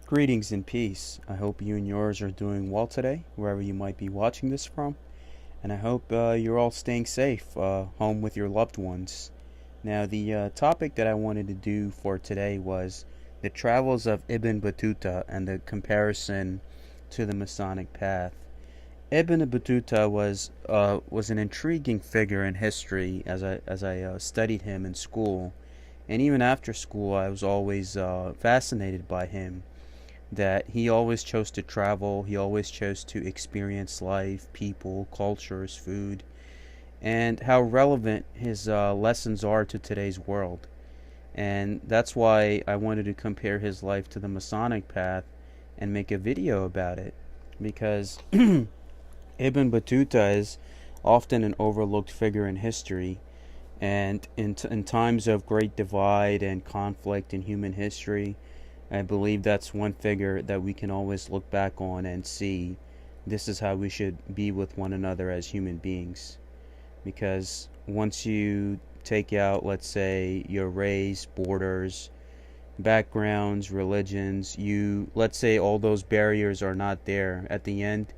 Greetings and peace. I hope you and yours are doing well today, wherever you might be watching this from. And I hope you're all staying safe, home with your loved ones. Now, the topic that I wanted to do for today was the travels of Ibn Battuta and the comparison to the Masonic path. Ibn Battuta was an intriguing figure in history as I studied him in school, and even after school, I was always fascinated by him that he always chose to travel, he always chose to experience life, people, cultures, food, and how relevant his lessons are to today's world. And that's why I wanted to compare his life to the Masonic path and make a video about it. Because Ibn Battuta is often an overlooked figure in history. And in times of great divide and conflict in human history, I believe that's one figure that we can always look back on and see this is how we should be with one another as human beings. Because once you take out, let's say, your race, borders, backgrounds, religions, let's say all those barriers are not there. At the end,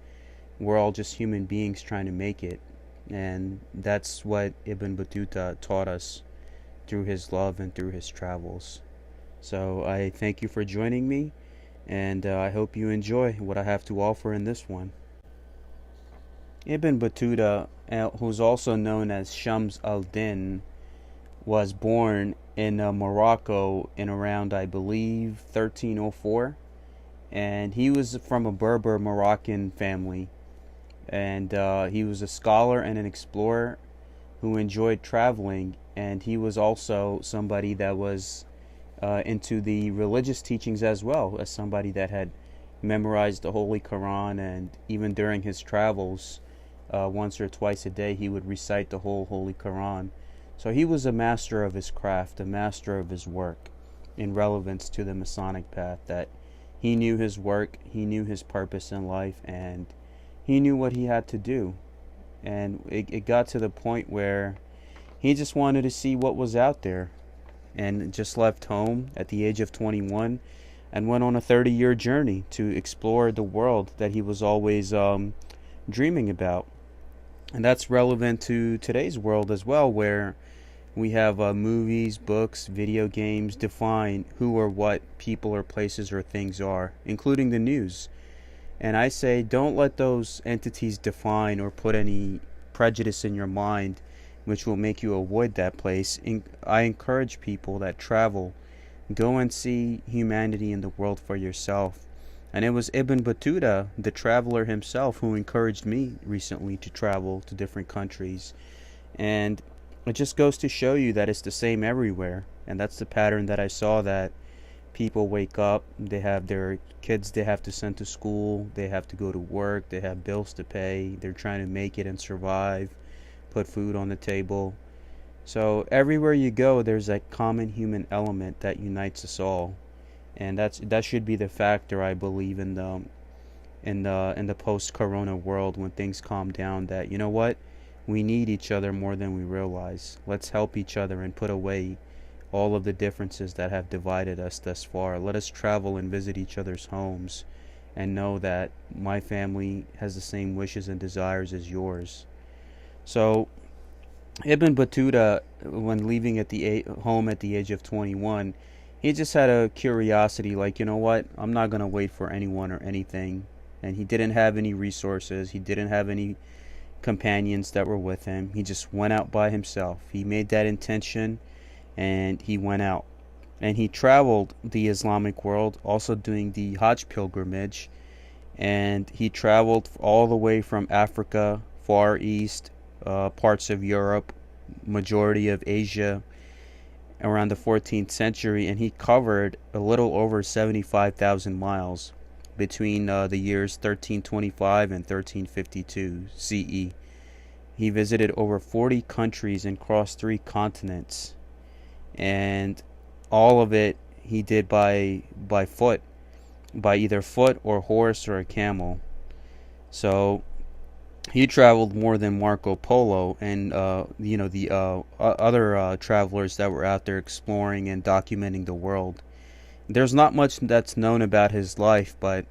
we're all just human beings trying to make it. And that's what Ibn Battuta taught us through his love and through his travels. So I thank you for joining me, and I hope you enjoy what I have to offer in this one. Ibn Battuta, who's also known as Shams al-Din, was born in Morocco in around, I believe, 1304, and he was from a Berber Moroccan family, and he was a scholar and an explorer who enjoyed traveling, and he was also somebody that was into the religious teachings as well, as somebody that had memorized the Holy Quran, and even during his travels, once or twice a day, he would recite the whole Holy Quran. So he was a master of his craft, a master of his work, in relevance to the Masonic path, that he knew his work, he knew his purpose in life, and he knew what he had to do. And it got to the point where he just wanted to see what was out there, and just left home at the age of 21 and went on a 30-year journey to explore the world that he was always dreaming about. And that's relevant to today's world as well, where we have movies, books, video games define who or what people or places or things are, including the news. And I say, don't let those entities define or put any prejudice in your mind which will make you avoid that place. I encourage people that travel, go and see humanity in the world for yourself. And it was Ibn Battuta, the traveler himself, who encouraged me recently to travel to different countries. And it just goes to show you that it's the same everywhere. And that's the pattern that I saw, that people wake up, they have their kids they have to send to school, they have to go to work, they have bills to pay, they're trying to make it and survive, put food on the table. So everywhere you go, there's that common human element that unites us all, and that should be the factor, I believe, in the post-corona world, when things calm down, that, you know what, we need each other more than we realize. Let's help each other and put away all of the differences that have divided us thus far. Let us travel and visit each other's homes, and know that my family has the same wishes and desires as yours. So Ibn Battuta, when leaving at the home at the age of 21, he just had a curiosity, like, you know what, I'm not going to wait for anyone or anything. And he didn't have any resources, he didn't have any companions that were with him. He just went out by himself. He made that intention, and he went out. And he traveled the Islamic world, also doing the Hajj pilgrimage. And he traveled all the way from Africa, Far East, parts of Europe, majority of Asia, around the 14th century, and he covered a little over 75,000 miles between the years 1325 and 1352 CE. He visited over 40 countries and crossed 3 continents, and all of it he did by foot, by either foot or horse or a camel. So he traveled more than Marco Polo and the other travelers that were out there exploring and documenting the world. There's not much that's known about his life, but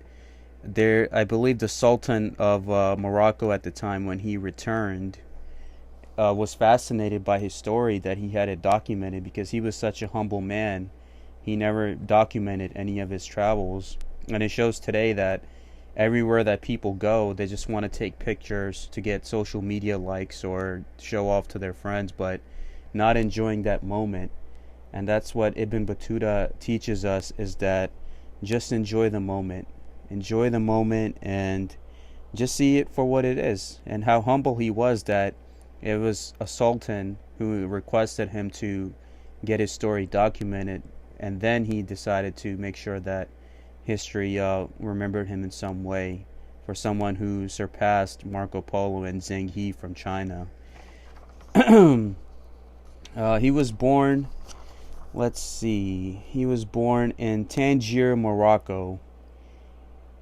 I believe the Sultan of Morocco at the time when he returned was fascinated by his story, that he had it documented, because he was such a humble man. He never documented any of his travels, and it shows today that everywhere that people go, they just want to take pictures to get social media likes or show off to their friends, but not enjoying that moment. And that's what Ibn Battuta teaches us, is that just enjoy the moment. Enjoy the moment and just see it for what it is. And how humble he was, that it was a sultan who requested him to get his story documented, and then he decided to make sure that history remembered him in some way, for someone who surpassed Marco Polo and Zheng He from China. He was born, let's see, he was born in Tangier, Morocco.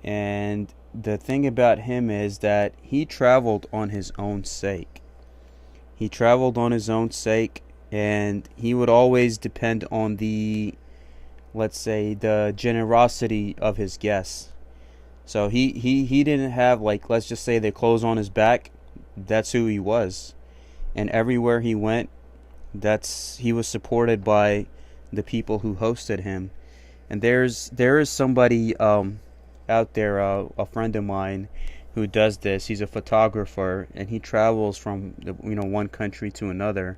And the thing about him is that he traveled on his own sake. He traveled on his own sake, and he would always depend on the, let's say, the generosity of his guests. So he didn't have, like, let's just say, the clothes on his back. That's who he was. And everywhere he went, he was supported by the people who hosted him. And there is somebody out there, a friend of mine, who does this. He's a photographer, and he travels from one country to another.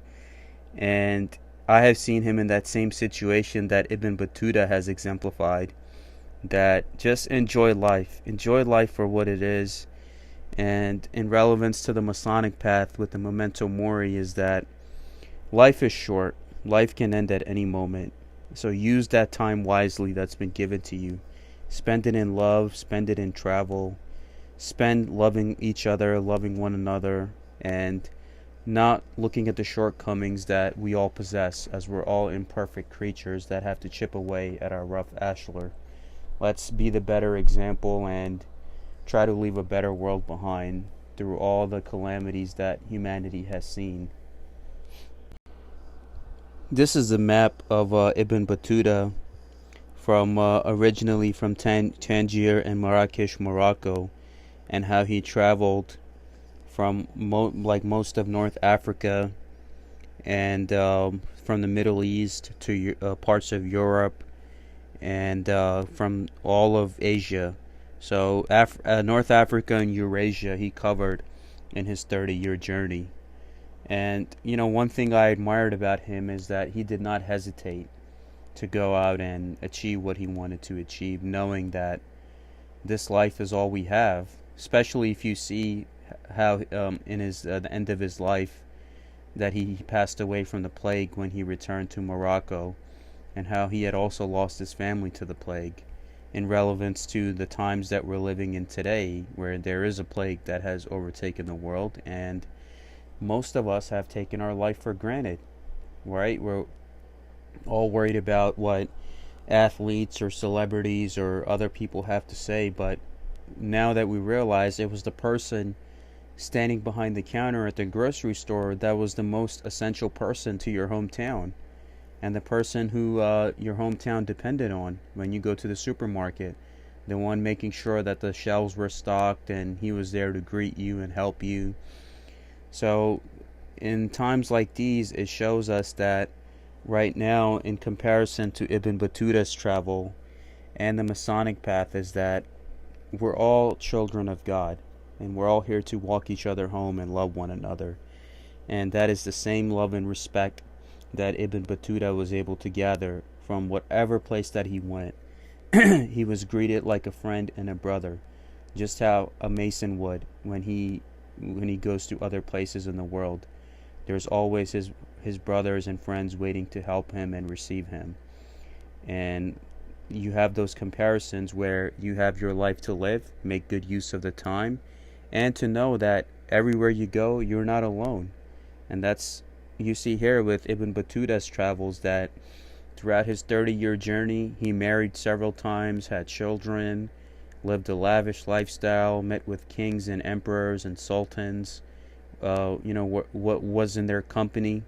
And I have seen him in that same situation that Ibn Battuta has exemplified, that just enjoy life for what it is. And in relevance to the Masonic path with the memento mori, is that life is short. Life can end at any moment. So use that time wisely that's been given to you. Spend it in love, spend it in travel, spend loving each other, loving one another, and not looking at the shortcomings that we all possess, as we're all imperfect creatures that have to chip away at our rough ashlar. Let's be the better example and try to leave a better world behind through all the calamities that humanity has seen. This is a map of Ibn Battuta from originally from Tangier and Marrakesh, Morocco, and how he traveled from most of North Africa, and from the Middle East to parts of Europe, and from all of Asia. So North Africa and Eurasia he covered in his 30-year journey. And one thing I admired about him is that he did not hesitate to go out and achieve what he wanted to achieve, knowing that this life is all we have. Especially if you see how in his the end of his life, that he passed away from the plague when he returned to Morocco, and how he had also lost his family to the plague, in relevance to the times that we're living in today, where there is a plague that has overtaken the world, and most of us have taken our life for granted, right? We're all worried about what athletes or celebrities or other people have to say, but now that we realize it was the person standing behind the counter at the grocery store that was the most essential person to your hometown, and the person who your hometown depended on when you go to the supermarket, the one making sure that the shelves were stocked, and he was there to greet you and help you. So in times like these, it shows us that right now, in comparison to Ibn Battuta's travel and the Masonic path, is that we're all children of God, and we're all here to walk each other home and love one another. And that is the same love and respect that Ibn Battuta was able to gather from whatever place that he went. He was greeted like a friend and a brother, just how a Mason would when he goes to other places in the world. There's always his brothers and friends waiting to help him and receive him. And you have those comparisons where you have your life to live, make good use of the time, and to know that everywhere you go, you're not alone. And that's, you see here with Ibn Battuta's travels, that throughout his 30-year journey, he married several times, had children, lived a lavish lifestyle, met with kings and emperors and sultans, what was in their company.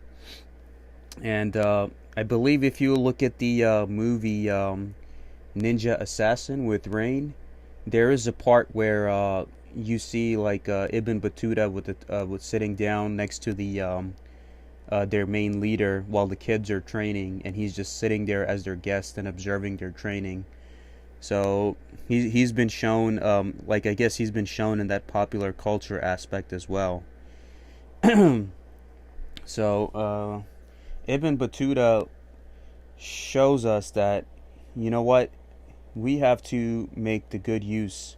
And I believe if you look at the movie ninja assassin with Rain, there is a part where you see like Ibn Battuta with sitting down next to their main leader while the kids are training, and he's just sitting there as their guest and observing their training. So he's been shown, like I guess he's been shown in that popular culture aspect as well. So Ibn Battuta shows us that, you know what, we have to make the good use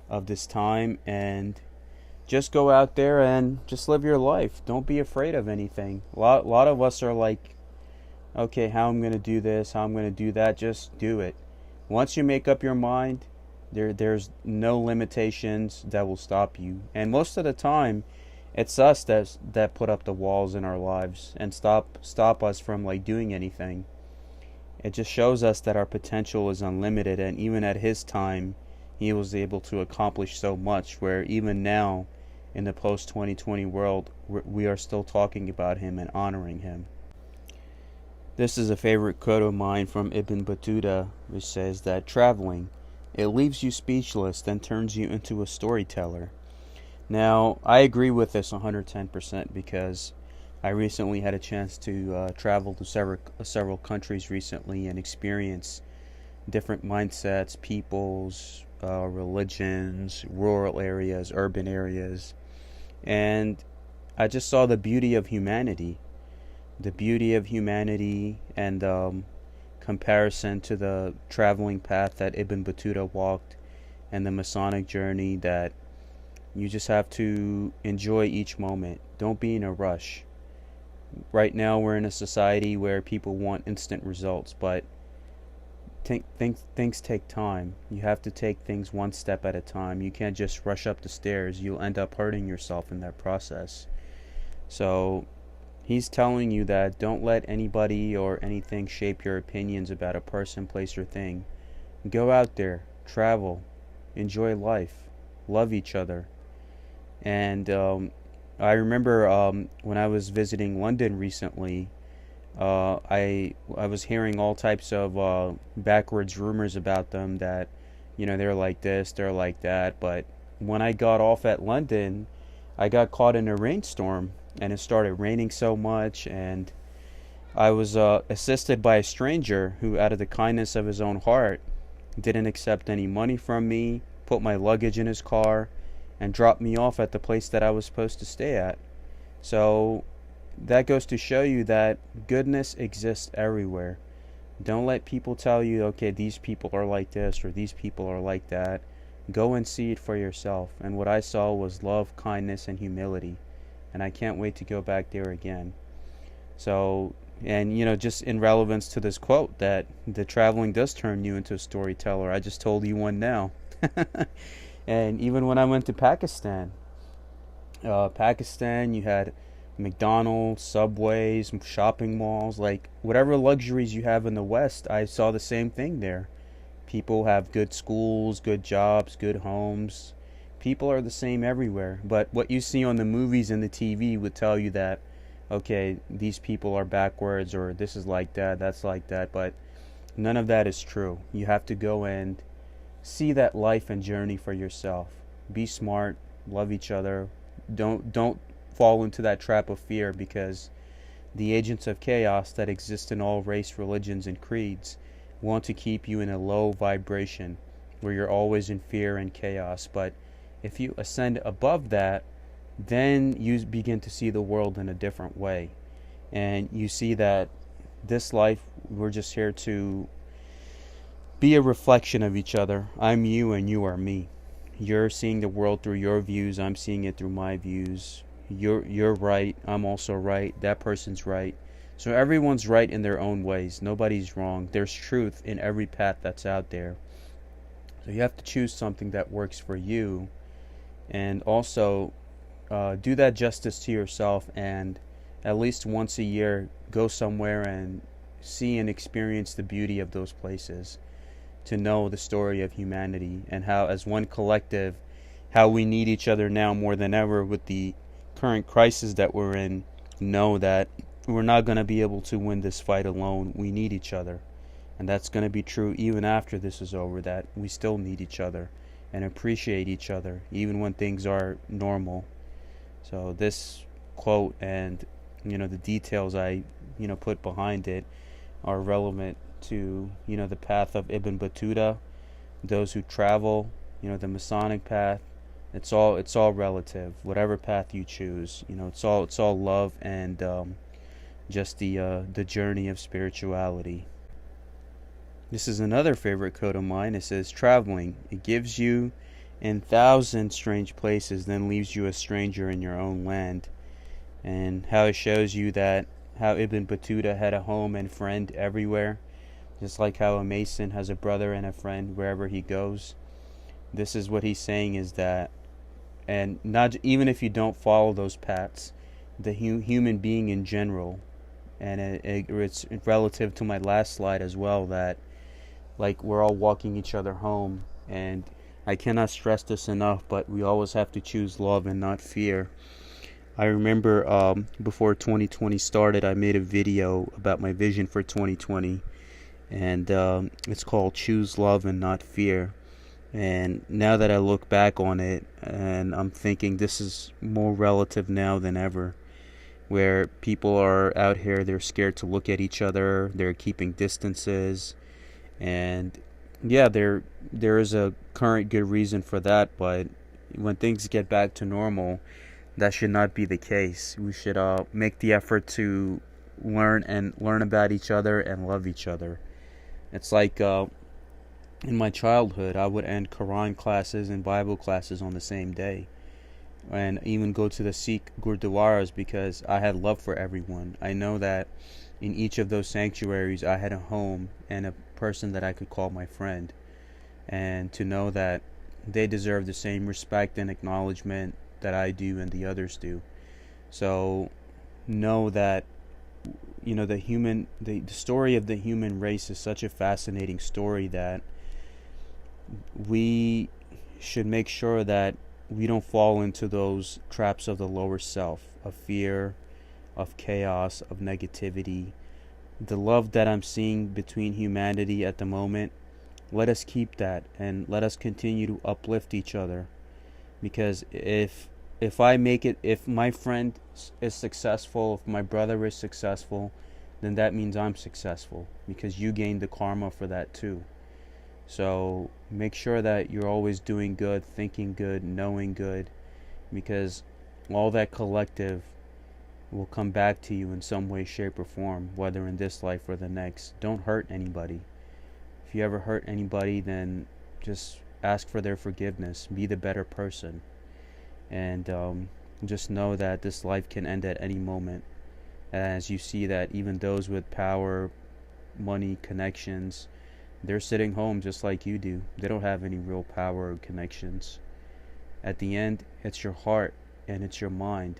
of this time and just go out there and just live your life. Don't be afraid of anything. A lot of us are like, okay, how I'm going to do this, how I'm going to do that. Just do it. Once you make up your mind, there's no limitations that will stop you. And most of the time, it's us that put up the walls in our lives and stop us from like doing anything. It just shows us that our potential is unlimited, and even at his time, he was able to accomplish so much, where even now, in the post-2020 world, we are still talking about him and honoring him. This is a favorite quote of mine from Ibn Battuta, which says that traveling, it leaves you speechless, then turns you into a storyteller. Now, I agree with this 110% because I recently had a chance to travel to several countries recently and experience different mindsets, peoples, religions, rural areas, urban areas. And I just saw the beauty of humanity. The beauty of humanity and comparison to the traveling path that Ibn Battuta walked and the Masonic journey, that you just have to enjoy each moment. Don't be in a rush. Right now we're in a society where people want instant results, but things take time. You have to take things one step at a time. You can't just rush up the stairs. You'll end up hurting yourself in that process. So he's telling you that don't let anybody or anything shape your opinions about a person, place, or thing. Go out there, travel, enjoy life, love each other. And I remember when I was visiting London recently, I was hearing all types of backwards rumors about them, that, you know, they're like this, they're like that. But when I got off at London, I got caught in a rainstorm, and it started raining so much, and I was assisted by a stranger who, out of the kindness of his own heart, didn't accept any money from me, put my luggage in his car, and dropped me off at the place that I was supposed to stay at. So that goes to show you that goodness exists everywhere. Don't let people tell you, okay, these people are like this or these people are like that. Go and see it for yourself. And what I saw was love, kindness, and humility. And I can't wait to go back there again. So, and, you know, just in relevance to this quote, that the traveling does turn you into a storyteller. I just told you one now. And even when I went to Pakistan, you had McDonald's, Subways, shopping malls, like whatever luxuries you have in the West, I saw the same thing there. People have good schools, good jobs, good homes. People are the same everywhere. But what you see on the movies and the TV would tell you that, okay, these people are backwards, or this is like that, that's like that. But none of that is true. You have to go and see that life and journey for yourself. Be smart, love each other. Don't fall into that trap of fear, because the agents of chaos that exist in all race, religions, and creeds want to keep you in a low vibration where you're always in fear and chaos. But if you ascend above that, then you begin to see the world in a different way. And you see that this life, we're just here to be a reflection of each other. I'm you and you are me. You're seeing the world through your views. I'm seeing it through my views. You're right. I'm also right. That person's right. So everyone's right in their own ways. Nobody's wrong. There's truth in every path that's out there. So you have to choose something that works for you, and also do that justice to yourself, and at least once a year go somewhere and see and experience the beauty of those places, to know the story of humanity and how, as one collective, how we need each other now more than ever with the current crisis that we're in. Know that we're not going to be able to win this fight alone. We need each other. And that's going to be true even after this is over, that we still need each other and appreciate each other even when things are normal. So this quote and the details I put behind it are relevant to the path of Ibn Battuta, those who travel, the Masonic path. It's all relative. Whatever path you choose, it's all love and just the journey of spirituality. This is another favorite quote of mine. It says, "Traveling, it gives you in 1,000 strange places, then leaves you a stranger in your own land." And how it shows you that how Ibn Battuta had a home and friend everywhere, just like how a Mason has a brother and a friend wherever he goes. This is what he's saying, is that, and not even if you don't follow those paths, the human being in general, and it's relative to my last slide as well, that like we're all walking each other home, and I cannot stress this enough, but we always have to choose love and not fear. I remember before 2020 started, I made a video about my vision for 2020, and it's called Choose Love and Not Fear. And now that I look back on it, and I'm thinking this is more relative now than ever, where people are out here, they're scared to look at each other, they're keeping distances, and yeah, there is a current good reason for that, but when things get back to normal, that should not be the case. We should make the effort to learn about each other and love each other. It's like in my childhood, I would end Quran classes and Bible classes on the same day, and even go to the Sikh gurdwaras, because I had love for everyone. I know that in each of those sanctuaries I had a home and a person that I could call my friend, and to know that they deserve the same respect and acknowledgement that I do and the others do. So know that the story of the human race is such a fascinating story that we should make sure that we don't fall into those traps of the lower self, of fear, of chaos, of negativity. The love that I'm seeing between humanity at the moment, let us keep that, and let us continue to uplift each other. Because if I make it, if my friend is successful, if my brother is successful, then that means I'm successful, because you gain the karma for that too. So make sure that you're always doing good, thinking good, knowing good, because all that collective will come back to you in some way, shape, or form, whether in this life or the next. Don't hurt anybody. If you ever hurt anybody, then just ask for their forgiveness. Be the better person. And just know that this life can end at any moment. As you see that even those with power, money, connections, they're sitting home just like you do. They don't have any real power or connections. At the end, it's your heart and it's your mind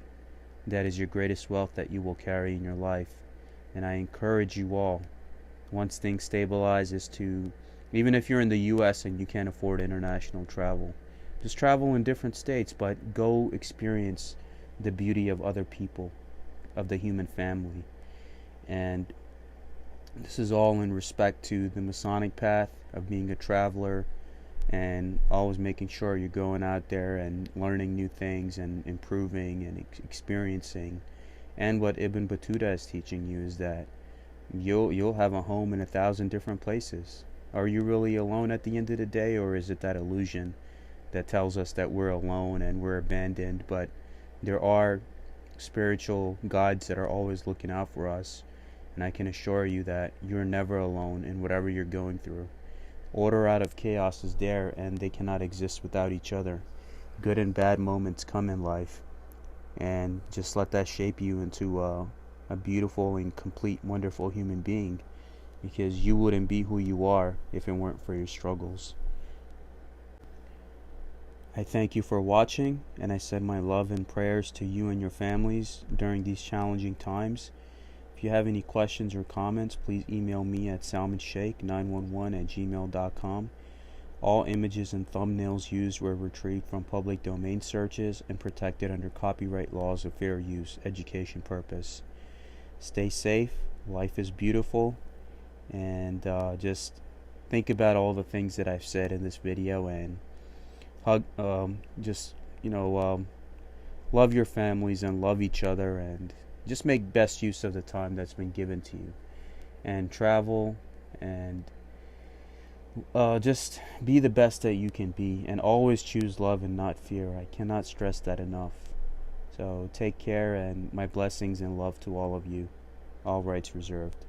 that is your greatest wealth that you will carry in your life. And I encourage you all, once things stabilize, is to, even if you're in the US and you can't afford international travel, just travel in different states, but go experience the beauty of other people, of the human family. And this is all in respect to the Masonic path of being a traveler, and always making sure you're going out there and learning new things and improving and experiencing. And what Ibn Battuta is teaching you is that you'll have a home in 1,000 different places. Are you really alone at the end of the day, or is it that illusion that tells us that we're alone and we're abandoned? But there are spiritual guides that are always looking out for us, and I can assure you that you're never alone in whatever you're going through. Order out of chaos is there, and they cannot exist without each other. Good and bad moments come in life, and just let that shape you into a beautiful and complete, wonderful human being, because you wouldn't be who you are if it weren't for your struggles. I thank you for watching, and I send my love and prayers to you and your families during these challenging times. If you have any questions or comments, please email me at salmonshake911@gmail.com. All images and thumbnails used were retrieved from public domain searches and protected under copyright laws of fair use, education purpose. Stay safe, life is beautiful, and just think about all the things that I've said in this video, and hug, just, love your families and love each other, and just make best use of the time that's been given to you, and travel, and just be the best that you can be, and always choose love and not fear. I cannot stress that enough. So take care, and my blessings and love to all of you. All rights reserved.